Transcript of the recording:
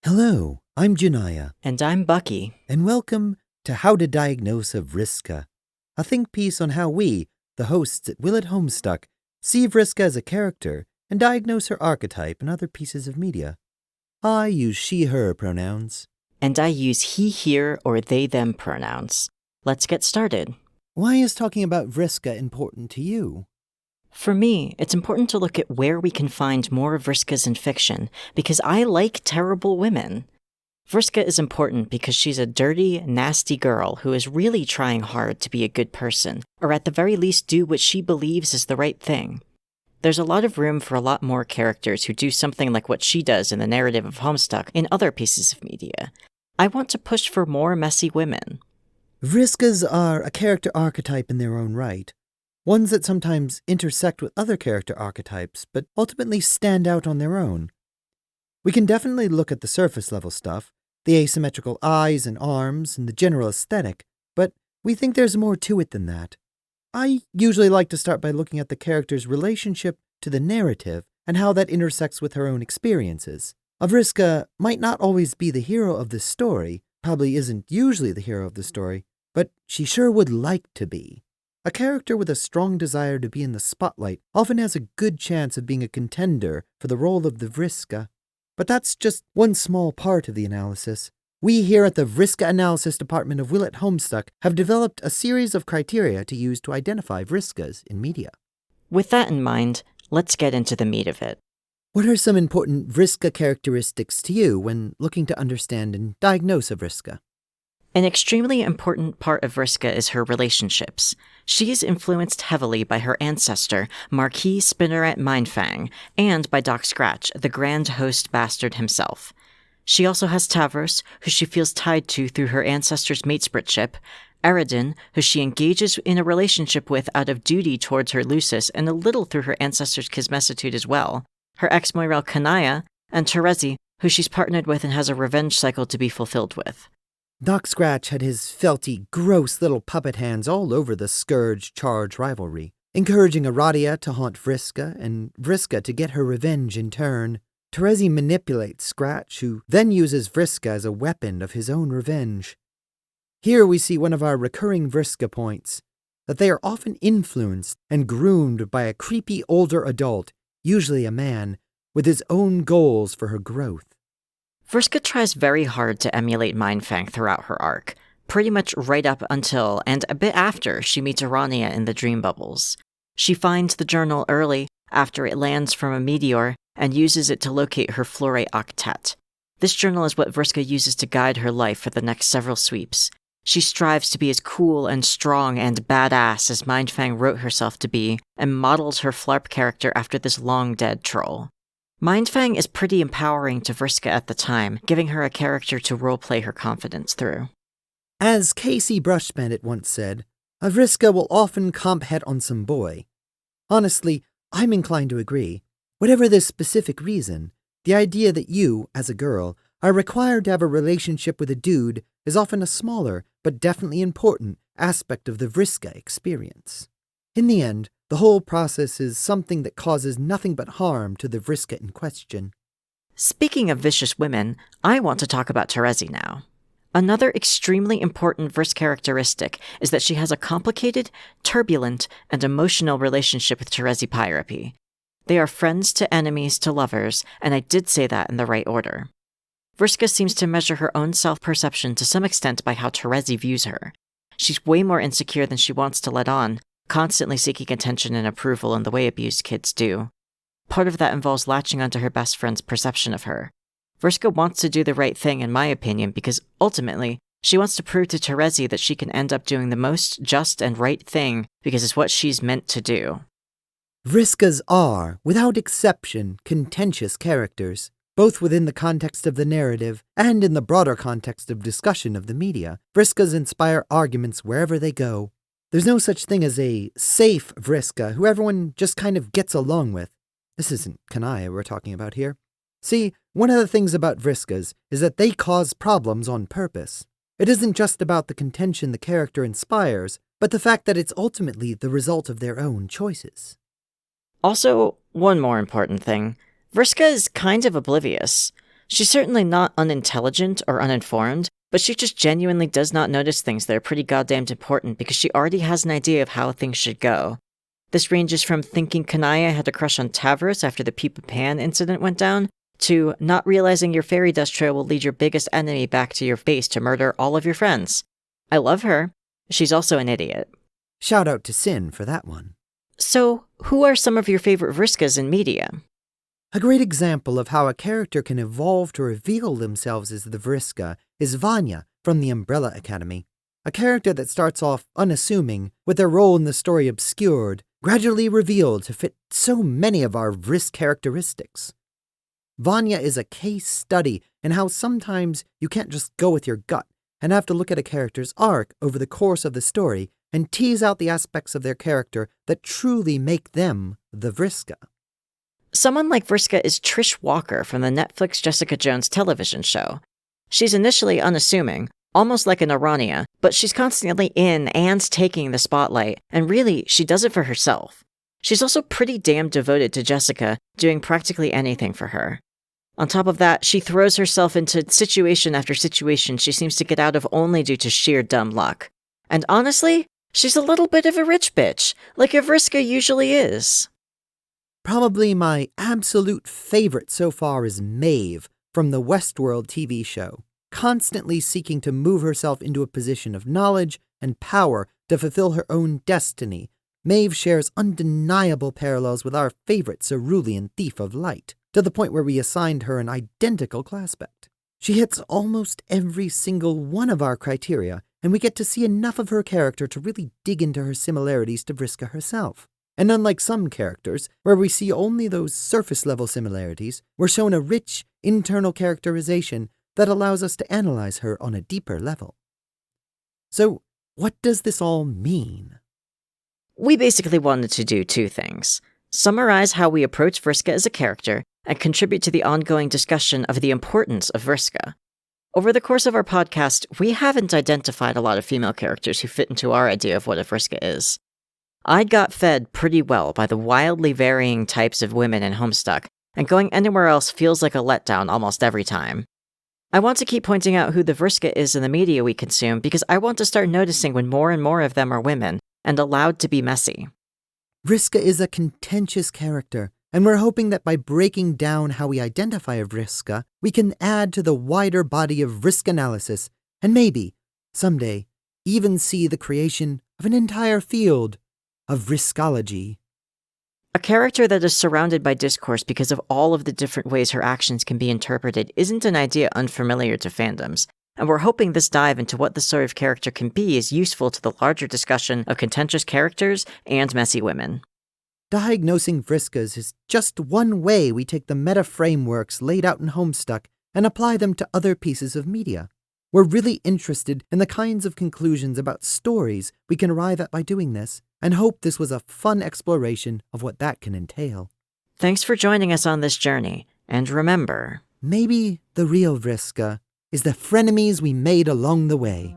Hello, I'm Janaya, And I'm Bucky. and welcome to How to Diagnose a Vriska, a think piece on how we, the hosts at Homestuck, see Vriska as a character and diagnose her archetype and other pieces of media. I use she/her pronouns. And I use he, here, or they, them pronouns. Let's get started. Why is talking about Vriska important to you? For me, it's important to look at where we can find more Vriskas in fiction, because I like terrible women. Vriska is important because she's a dirty, nasty girl who is really trying hard to be a good person, or at the very least do what she believes is the right thing. There's a lot of room for a lot more characters who do something like what she does in the narrative of Homestuck in other pieces of media. I want to push for more messy women. Vriskas are a character archetype in their own right. Ones that sometimes intersect with other character archetypes, but ultimately stand out on their own. We can definitely look at the surface level stuff, the asymmetrical eyes and arms, and the general aesthetic, but we think there's more to it than that. I usually like to start by looking at the character's relationship to the narrative and how that intersects with her own experiences. A Vriska might not always be the hero of the story, probably isn't usually the hero of the story, but she sure would like to be. A character with a strong desire to be in the spotlight often has a good chance of being a contender for the role of the Vriska. But that's just one small part of the analysis. We here at the Vriska Analysis Department of Homestuck have developed a series of criteria to use to identify Vriskas in media. With that in mind, let's get into the meat of it. What are some important Vriska characteristics to you when looking to understand and diagnose a Vriska? An extremely important part of Vriska is her relationships. She is influenced heavily by her ancestor, Marquis Spinneret Mindfang, and by Doc Scratch, the Grand Host Bastard himself. She also has Tavros, who she feels tied to through her ancestor's matespritship, Eredin, who she engages in a relationship with out of duty towards her Lucis and a little through her ancestor's kismessitude as well, her ex-Moirel Kanaya, and Terezi, who she's partnered with and has a revenge cycle to be fulfilled with. Doc Scratch had his felty, gross little puppet hands all over the Scourge-Charge rivalry, encouraging Aradia to haunt Vriska and Vriska to get her revenge in turn. Terezi manipulates Scratch, who then uses Vriska as a weapon of his own revenge. Here we see one of our recurring Vriska points, that they are often influenced and groomed by a creepy older adult, usually a man, with his own goals for her growth. Vriska tries very hard to emulate Mindfang throughout her arc, pretty much right up until, and a bit after, she meets Arania in the Dream Bubbles. She finds the journal early, after it lands from a meteor, and uses it to locate her Flore Octet. This journal is what Vriska uses to guide her life for the next several sweeps. She strives to be as cool and strong and badass as Mindfang wrote herself to be, and models her Flarp character after this long-dead troll. Mindfang is pretty empowering to Vriska at the time, giving her a character to roleplay her confidence through. As Casey Brushbandit once said, a Vriska will often comp head on some boy. Honestly, I'm inclined to agree. Whatever the specific reason, the idea that you, as a girl, are required to have a relationship with a dude is often a smaller, but definitely important, aspect of the Vriska experience. In the end, the whole process is something that causes nothing but harm to the Vriska in question. Speaking of vicious women, I want to talk about Terezi now. Another extremely important Vriska characteristic is that she has a complicated, turbulent, and emotional relationship with Terezi Pyrope. They are friends to enemies to lovers, and I did say that in the right order. Vriska seems to measure her own self-perception to some extent by how Terezi views her. She's way more insecure than she wants to let on, constantly seeking attention and approval in the way abused kids do. Part of that involves latching onto her best friend's perception of her. Vriska wants to do the right thing, in my opinion, because ultimately, she wants to prove to Terezi that she can end up doing the most just and right thing because it's what she's meant to do. Vriskas are, without exception, contentious characters, both within the context of the narrative and in the broader context of discussion of the media. Vriskas inspire arguments wherever they go. There's no such thing as a safe Vriska who everyone just kind of gets along with. This isn't Kanaya we're talking about here. See, one of the things about Vriskas is that they cause problems on purpose. It isn't just about the contention the character inspires, but the fact that it's ultimately the result of their own choices. Also, one more important thing. Vriska is kind of oblivious. She's certainly not unintelligent or uninformed, but she just genuinely does not notice things that are pretty goddamn important because she already has an idea of how things should go. This ranges from thinking Kanaya had a crush on Tavros after the Peepa Pan incident went down, to not realizing your fairy dust trail will lead your biggest enemy back to your base to murder all of your friends. I love her. She's also an idiot. Shout out to Sin for that one. So, who are some of your favorite Vriskas in media? A great example of how a character can evolve to reveal themselves as the Vriska is Vanya from the Umbrella Academy. A character that starts off unassuming, with their role in the story obscured, gradually revealed to fit so many of our Vrisk characteristics. Vanya is a case study in how sometimes you can't just go with your gut and have to look at a character's arc over the course of the story and tease out the aspects of their character that truly make them the Vriska. Someone like Vriska is Trish Walker from the Netflix Jessica Jones television show. She's initially unassuming, almost like an Arania, but she's constantly in and taking the spotlight, and really, she does it for herself. She's also pretty damn devoted to Jessica, doing practically anything for her. On top of that, she throws herself into situation after situation she seems to get out of only due to sheer dumb luck. And honestly, she's a little bit of a rich bitch, like a Vriska usually is. Probably my absolute favorite so far is Maeve from the Westworld TV show, constantly seeking to move herself into a position of knowledge and power to fulfill her own destiny. Maeve shares undeniable parallels with our favorite Cerulean Thief of Light, to the point where we assigned her an identical classmate. She hits almost every single one of our criteria, and we get to see enough of her character to really dig into her similarities to Vriska herself. And unlike some characters, where we see only those surface-level similarities, we're shown a rich, internal characterization that allows us to analyze her on a deeper level. So, what does this all mean? We basically wanted to do two things. Summarize how we approach Vriska as a character, and contribute to the ongoing discussion of the importance of Vriska. Over the course of our podcast, we haven't identified a lot of female characters who fit into our idea of what a Vriska is. I got fed pretty well by the wildly varying types of women in Homestuck, and going anywhere else feels like a letdown almost every time. I want to keep pointing out who the Vriska is in the media we consume because I want to start noticing when more and more of them are women, and allowed to be messy. Vriska is a contentious character, and we're hoping that by breaking down how we identify a Vriska, we can add to the wider body of Vriska analysis, and maybe, someday, even see the creation of an entire field of Vriskology. A character that is surrounded by discourse because of all of the different ways her actions can be interpreted isn't an idea unfamiliar to fandoms, and we're hoping this dive into what this sort of character can be is useful to the larger discussion of contentious characters and messy women. Diagnosing Vriskas is just one way we take the meta-frameworks laid out in Homestuck and apply them to other pieces of media. We're really interested in the kinds of conclusions about stories we can arrive at by doing this, and hope this was a fun exploration of what that can entail. Thanks for joining us on this journey, and remember, maybe the real Vriska is the frenemies we made along the way.